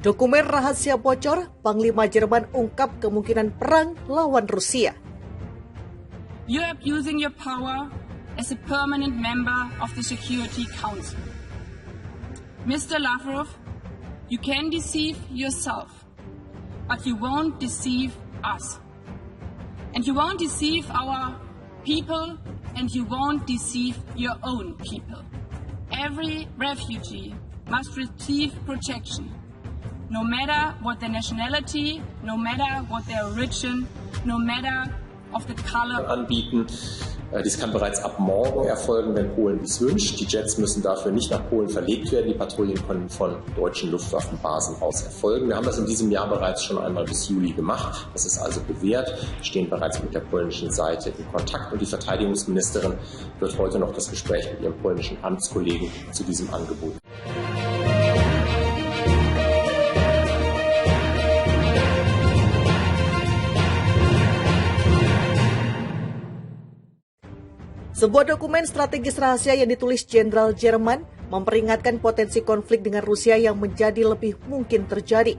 Dokumen rahasia bocor, Panglima Jerman ungkap kemungkinan perang lawan Rusia. You are abusing your power as a permanent member of the Security Council. Mr. Lavrov, you can deceive yourself, but you won't deceive us. And you won't deceive our people, and you won't deceive your own people. Every refugee must receive protection, no matter what their nationality, no matter what their origin, no matter of the color. Anbieten. Dies kann bereits ab morgen erfolgen, wenn Polen dies wünscht. Die Jets müssen dafür nicht nach Polen verlegt werden. Die Patrouillen können von deutschen Luftwaffenbasen aus erfolgen. Wir haben das in diesem Jahr bereits schon einmal bis Juli gemacht. Das ist also bewährt. Wir stehen bereits mit der polnischen Seite in Kontakt und die Verteidigungsministerin wird heute noch das Gespräch mit ihrem polnischen Amtskollegen zu diesem Angebot. Sebuah dokumen strategis rahasia yang ditulis Jenderal Jerman memperingatkan potensi konflik dengan Rusia yang menjadi lebih mungkin terjadi.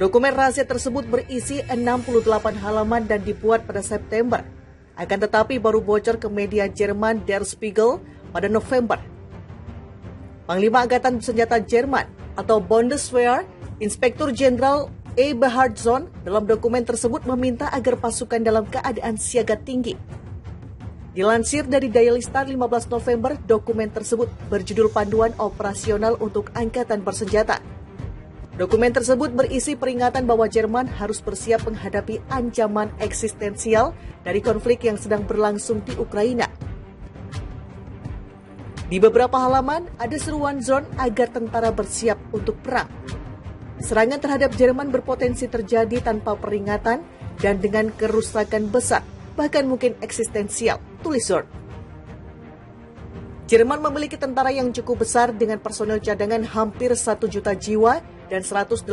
Dokumen rahasia tersebut berisi 68 halaman dan dibuat pada September. Akan tetapi baru bocor ke media Jerman Der Spiegel pada November. Panglima Angkatan Bersenjata Jerman atau Bundeswehr, Inspektur Jenderal Eberhardsson dalam dokumen tersebut meminta agar pasukan dalam keadaan siaga tinggi. Dilansir dari Daily Star 15 November, dokumen tersebut berjudul Panduan Operasional untuk Angkatan Bersenjata. Dokumen tersebut berisi peringatan bahwa Jerman harus bersiap menghadapi ancaman eksistensial dari konflik yang sedang berlangsung di Ukraina. Di beberapa halaman, ada seruan Zorn agar tentara bersiap untuk perang. Serangan terhadap Jerman berpotensi terjadi tanpa peringatan dan dengan kerusakan besar, bahkan mungkin eksistensial, tulis Zorn. Jerman memiliki tentara yang cukup besar dengan personel cadangan hampir 1 juta jiwa dan 180.000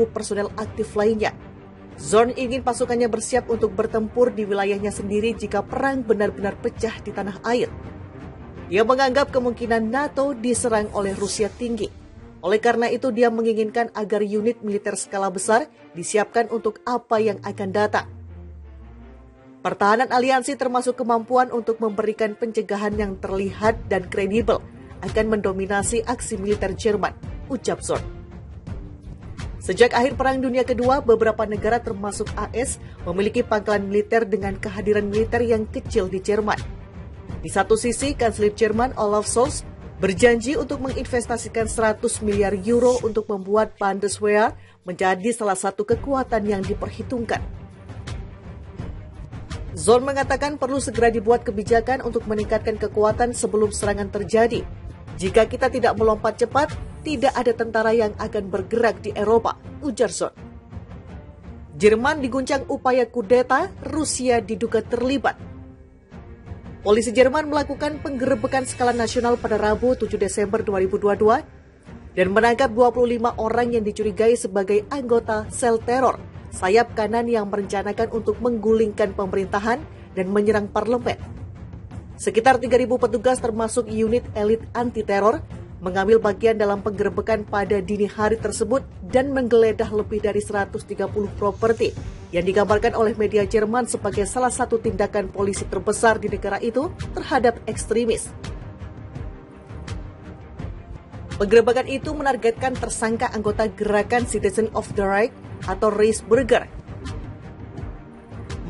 personel aktif lainnya. Zorn ingin pasukannya bersiap untuk bertempur di wilayahnya sendiri jika perang benar-benar pecah di tanah air. Dia menganggap kemungkinan NATO diserang oleh Rusia tinggi. Oleh karena itu, dia menginginkan agar unit militer skala besar disiapkan untuk apa yang akan datang. Pertahanan aliansi termasuk kemampuan untuk memberikan pencegahan yang terlihat dan kredibel akan mendominasi aksi militer Jerman, ucap Zorn. Sejak akhir Perang Dunia Kedua, beberapa negara termasuk AS memiliki pangkalan militer dengan kehadiran militer yang kecil di Jerman. Di satu sisi, Kanselir Jerman Olaf Scholz berjanji untuk menginvestasikan 100 miliar euro untuk membuat Bundeswehr menjadi salah satu kekuatan yang diperhitungkan. Zorn mengatakan perlu segera dibuat kebijakan untuk meningkatkan kekuatan sebelum serangan terjadi. Jika kita tidak melompat cepat, tidak ada tentara yang akan bergerak di Eropa, ujar Zorn. Jerman diguncang upaya kudeta, Rusia diduga terlibat. Polisi Jerman melakukan penggerebekan skala nasional pada Rabu 7 Desember 2022 dan menangkap 25 orang yang dicurigai sebagai anggota sel teror sayap kanan yang merencanakan untuk menggulingkan pemerintahan dan menyerang parlemen. Sekitar 3.000 petugas termasuk unit elit anti-teror mengambil bagian dalam penggerebekan pada dini hari tersebut dan menggeledah lebih dari 130 properti yang digambarkan oleh media Jerman sebagai salah satu tindakan polisi terbesar di negara itu terhadap ekstremis. Penggerebekan itu menargetkan tersangka anggota gerakan Citizen of the Reich atau Reichsbürger.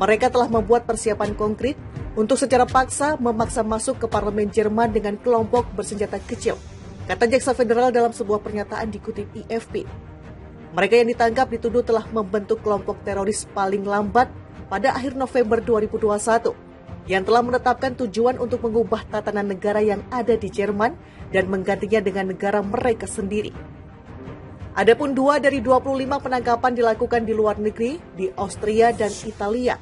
Mereka telah membuat persiapan konkret untuk secara paksa memaksa masuk ke parlemen Jerman dengan kelompok bersenjata kecil, kata Jaksa Federal dalam sebuah pernyataan dikutip IFP. Mereka yang ditangkap dituduh telah membentuk kelompok teroris paling lambat pada akhir November 2021 yang telah menetapkan tujuan untuk mengubah tatanan negara yang ada di Jerman dan menggantinya dengan negara mereka sendiri. Adapun 2 dari 25 penangkapan dilakukan di luar negeri, di Austria dan Italia.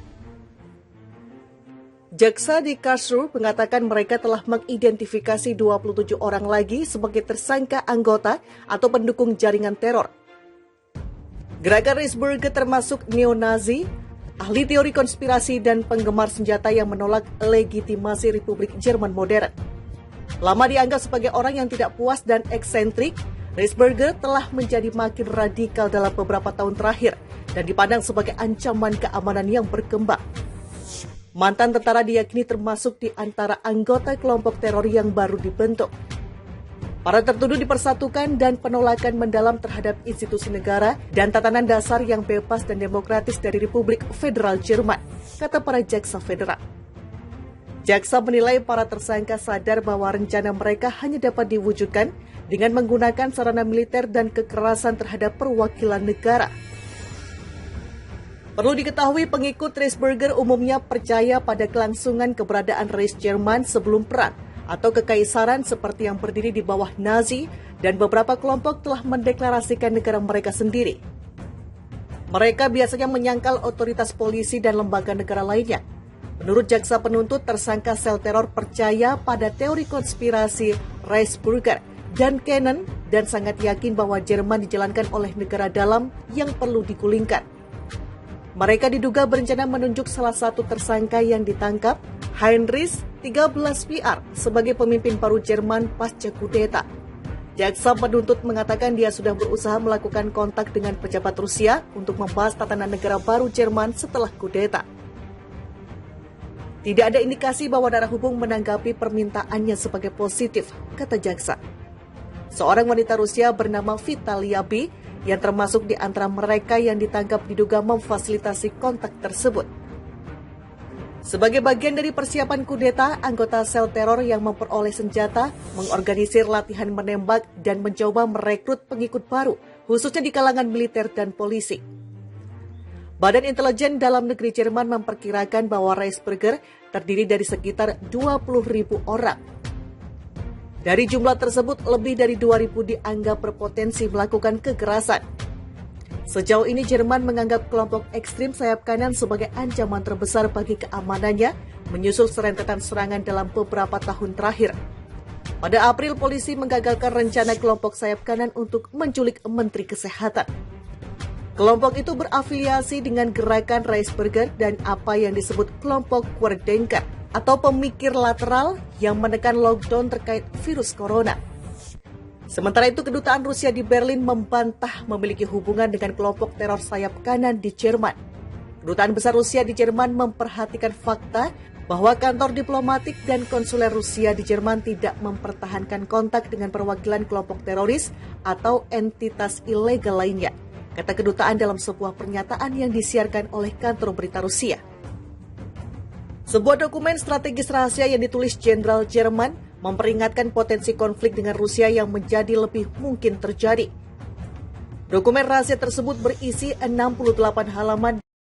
Jaksa di Karlsruhe mengatakan mereka telah mengidentifikasi 27 orang lagi sebagai tersangka anggota atau pendukung jaringan teror. Gerakan Reichsbürger termasuk neo-Nazi, ahli teori konspirasi dan penggemar senjata yang menolak legitimasi Republik Jerman modern. Lama dianggap sebagai orang yang tidak puas dan eksentrik, Reisberger telah menjadi makin radikal dalam beberapa tahun terakhir dan dipandang sebagai ancaman keamanan yang berkembang. Mantan tentara diyakini termasuk di antara anggota kelompok teror yang baru dibentuk. Para tertuduh dipersatukan dan penolakan mendalam terhadap institusi negara dan tatanan dasar yang bebas dan demokratis dari Republik Federal Jerman, kata para jaksa federal. Jaksa menilai para tersangka sadar bahwa rencana mereka hanya dapat diwujudkan dengan menggunakan sarana militer dan kekerasan terhadap perwakilan negara. Perlu diketahui pengikut Reisberger umumnya percaya pada kelangsungan keberadaan Reich Jerman sebelum perang atau kekaisaran seperti yang berdiri di bawah Nazi dan beberapa kelompok telah mendeklarasikan negara mereka sendiri. Mereka biasanya menyangkal otoritas polisi dan lembaga negara lainnya. Menurut jaksa penuntut, tersangka sel teror percaya pada teori konspirasi Reisberger dan Kennan dan sangat yakin bahwa Jerman dijalankan oleh negara dalam yang perlu digulingkan. Mereka diduga berencana menunjuk salah satu tersangka yang ditangkap, Heinrich 13 PR, sebagai pemimpin baru Jerman pasca kudeta. Jaksa penuntut mengatakan dia sudah berusaha melakukan kontak dengan pejabat Rusia untuk membahas tatanan negara baru Jerman setelah kudeta. Tidak ada indikasi bahwa darah hubung menanggapi permintaannya sebagai positif, kata jaksa. Seorang wanita Rusia bernama Vitalia B yang termasuk di antara mereka yang ditangkap diduga memfasilitasi kontak tersebut. Sebagai bagian dari persiapan kudeta, anggota sel teror yang memperoleh senjata mengorganisir latihan menembak dan mencoba merekrut pengikut baru, khususnya di kalangan militer dan polisi. Badan Intelijen Dalam Negeri Jerman memperkirakan bahwa Reisberger terdiri dari sekitar 20.000 orang. Dari jumlah tersebut, lebih dari 2.000 dianggap berpotensi melakukan kekerasan. Sejauh ini Jerman menganggap kelompok ekstrim sayap kanan sebagai ancaman terbesar bagi keamanannya, menyusul serentetan serangan dalam beberapa tahun terakhir. Pada April, polisi menggagalkan rencana kelompok sayap kanan untuk menculik Menteri Kesehatan. Kelompok itu berafiliasi dengan gerakan Reisberger dan apa yang disebut kelompok Querdenker atau pemikir lateral yang menekan lockdown terkait virus corona. Sementara itu, kedutaan Rusia di Berlin membantah memiliki hubungan dengan kelompok teror sayap kanan di Jerman. Kedutaan besar Rusia di Jerman memperhatikan fakta bahwa kantor diplomatik dan konsuler Rusia di Jerman tidak mempertahankan kontak dengan perwakilan kelompok teroris atau entitas ilegal lainnya, kata kedutaan dalam sebuah pernyataan yang disiarkan oleh kantor berita Rusia. Sebuah dokumen strategis rahasia yang ditulis Jenderal Jerman memperingatkan potensi konflik dengan Rusia yang menjadi lebih mungkin terjadi. Dokumen rahasia tersebut berisi 68 halaman